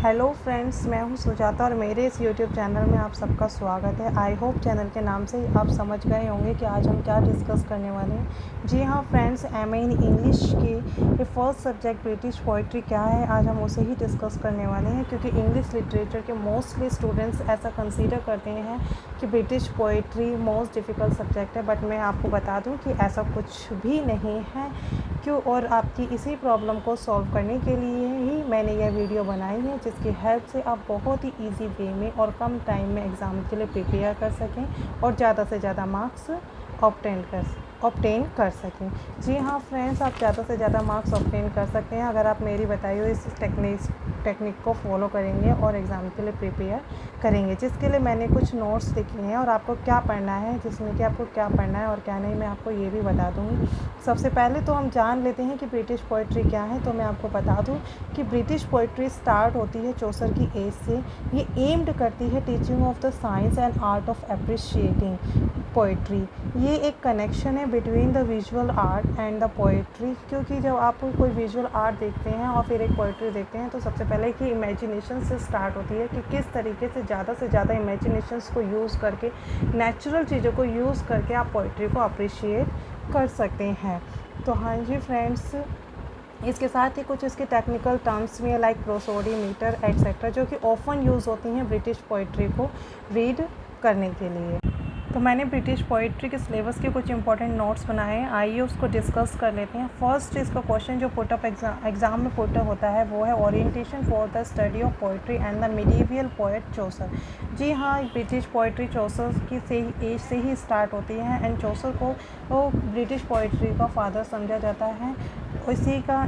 Hello friends, मैं हूं सुजाता और मेरे इस यूट्यूब चैनल में आप सबका स्वागत है। आई होप चैनल के नाम से ही आप समझ गए होंगे कि आज हम क्या डिस्कस करने वाले हैं। जी हाँ फ्रेंड्स, एमए इन इंग्लिश की फर्स्ट सब्जेक्ट ब्रिटिश पोइट्री क्या है, आज हम उसे ही डिस्कस करने वाले हैं, क्योंकि इंग्लिश लिटरेचर के मोस्टली स्टूडेंट्स ऐसा कंसीडर करते हैं कि British poetry most difficult subject है। बट मैं आपको बता दूँ कि ऐसा कुछ भी नहीं है। क्यों? और आपकी इसी प्रॉब्लम को सॉल्व करने के लिए ही मैंने यह वीडियो बनाई है, जिसकी हेल्प से आप बहुत ही इजी वे में और कम टाइम में एग्ज़ाम के लिए प्रिपेयर कर सकें और ज़्यादा से ज़्यादा मार्क्स ऑब्टेन कर सकें। जी हाँ फ्रेंड्स, आप ज़्यादा से ज़्यादा मार्क्स ऑब्टेन कर सकते हैं अगर आप मेरी बताई हुई इस टेक्निक को फॉलो करेंगे और एग्ज़ाम के लिए प्रिपेयर करेंगे, जिसके लिए मैंने कुछ नोट्स लिखे हैं और आपको क्या पढ़ना है, जिसमें कि आपको क्या पढ़ना है और क्या नहीं, मैं आपको ये भी बता दूँगी। सबसे पहले तो हम जान लेते हैं कि ब्रिटिश पोइट्री क्या है। तो मैं आपको बता दूँ कि ब्रिटिश पोइट्री स्टार्ट होती है चौसर की एज से। ये एम्ड करती है teaching of the science and art of appreciating poetry. ये एक कनेक्शन है between the visual art and the poetry, क्योंकि जब आप कोई विजुअल आर्ट देखते हैं और फिर एक पोइट्री देखते हैं तो सबसे पहले कि इमेजिनेशन से स्टार्ट होती है कि किस तरीके से ज़्यादा इमेजिनेशंस को यूज़ करके, नेचुरल चीज़ों को यूज़ करके आप पोइट्री को अप्रिशिएट कर सकते हैं। तो हाँ जी फ्रेंड्स, इसके साथ ही कुछ इसके टेक्निकल टर्म्स भी है, लाइक प्रोसोडी, मीटर एट्सेट्रा, जो कि ऑफन यूज़ होती हैं ब्रिटिश पोइट्री को रीड करने के लिए। तो मैंने ब्रिटिश पोइट्री के सिलेबस के कुछ इंपॉर्टेंट नोट्स बनाए हैं, आइए उसको डिस्कस कर लेते हैं। फर्स्ट इसका क्वेश्चन जो पुटअप एग्जाम में पुटअप होता है वो है orientation for the study of poetry and the medieval poet Chaucer. जी हाँ, ब्रिटिश पोइट्री चौसर की एज से ही स्टार्ट होती है एंड चौसर को ब्रिटिश पोइट्री का फादर समझा जाता है।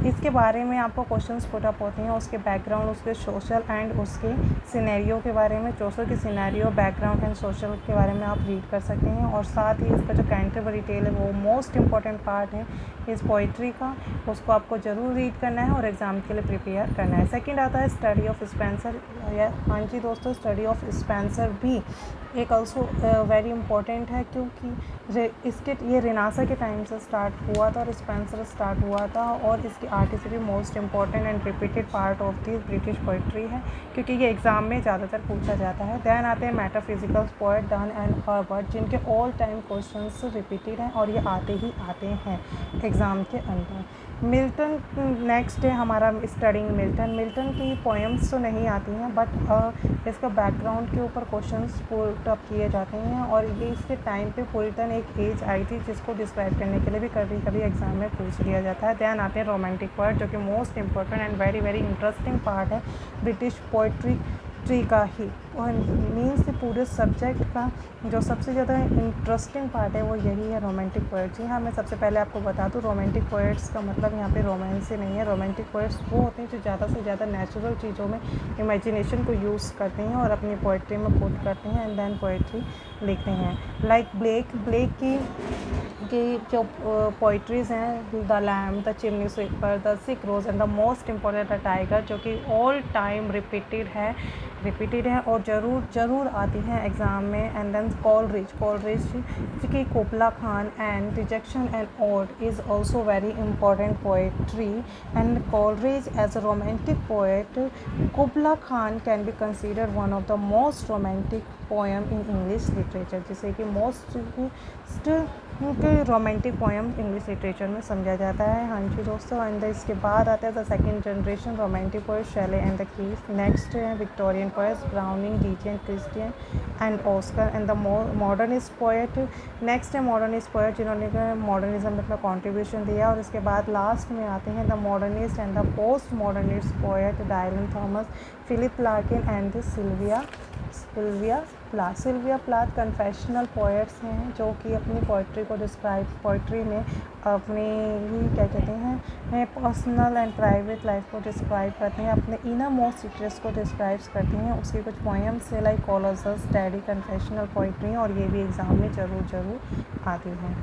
इसके बारे में आपको क्वेश्चंस पुटअप होते हैं, उसके बैकग्राउंड, उसके सोशल एंड उसके सिनेरियो के बारे में। चौसर की सिनेरियो, बैकग्राउंड एंड सोशल के बारे में आप रीड कर सकते हैं। और साथ ही इसका जो कैंटरबरी टेल है वो मोस्ट इम्पॉर्टेंट पार्ट है इस पोइट्री का, उसको आपको ज़रूर रीड करना है और एग्ज़ाम के लिए प्रिपेयर करना है। सेकंड आता है स्टडी ऑफ स्पेंसर। हाँ जी दोस्तों, स्टडी ऑफ स्पेंसर भी एक ऑल्सो वेरी इंपॉर्टेंट है, क्योंकि ये रेनासा के टाइम से स्टार्ट हुआ था और स्पेंसर स्टार्ट हुआ था, और इसकी आर्टिस्ट भी most important and repeated part of the British poetry है, क्योंकि ये एग्ज़ाम में ज़्यादातर पूछा जाता है। दैन आते हैं metaphysical poet done and Herbert, जिनके ऑल टाइम क्वेश्चंस रिपीटेड हैं और ये आते ही आते हैं एग्ज़ाम के अंदर। मिल्टन नेक्स्ट है हमारा, स्टडिंग मिल्टन की पोएम्स तो नहीं आती हैं, बट इसका बैकग्राउंड के ऊपर क्वेश्चंस पुट अप किए जाते हैं। और ये इसके टाइम पे पुरिटन एक एज आई थी जिसको डिस्क्राइब करने के लिए भी कभी कभी एग्जाम में पूछ लिया जाता है। ध्यान आते हैं रोमांटिक पोएट, जो कि most important and very very interesting part है ब्रिटिश पोइट्री का ही, और मीन्स पूरे सब्जेक्ट का जो सबसे ज़्यादा इंटरेस्टिंग पार्ट है वो यही है, रोमांटिक पोएट। जी हाँ, मैं सबसे पहले आपको बता दूँ, रोमांटिक पोएट्स का मतलब यहाँ पे रोमांस से नहीं है। रोमांटिक पोएट्स वो होते हैं जो ज़्यादा से ज़्यादा नेचुरल चीज़ों में इमेजिनेशन को यूज़ करते हैं और अपनी पोइट्री में पुट करते हैं एंड देन पोइट्री लिखते हैं। लाइक ब्लेक की जो पोइट्रीज़ हैं, the lamp, the chimney sweeper, the sick rose and the most important the tiger, जो कि ऑल टाइम रिपीटेड है और ज़रूर आती हैं एग्ज़ाम में। एंड देन कॉलरिज की Kubla Khan and dejection and ode is also very important poetry. And Coleridge as a romantic poet, Kubla Khan can be considered one of the most romantic poem in English literature, जिसे कि most romantic poem English literature में समझा जाता है। हाँ जी दोस्तों, and इसके बाद आता है the second generation romantic poet, Shelley and the Keats. Next है Victorian poets, Browning, DG and Christina and Oscar and the modernist poet. Next है मॉडर्निस्ट पोएट, जिन्होंने मॉडर्निज्म में अपना कॉन्ट्रीब्यूशन दिया। और इसके बाद लास्ट में आते हैं the modernist and the post modernist poet, Dylan Thomas, Philip Larkin and Sylvia Plath confessional poets हैं, जो कि अपनी पोइट्री में अपनी ही क्या कहते हैं, पर्सनल एंड प्राइवेट लाइफ को डिस्क्राइब करते हैं, अपने इनर मोस्ट सीक्रेट्स को डिस्क्राइब करती हैं। उसकी कुछ पोएम्स है like Colossus, daddy, confessional poetry, और ये भी एग्ज़ाम में ज़रूर आती हैं।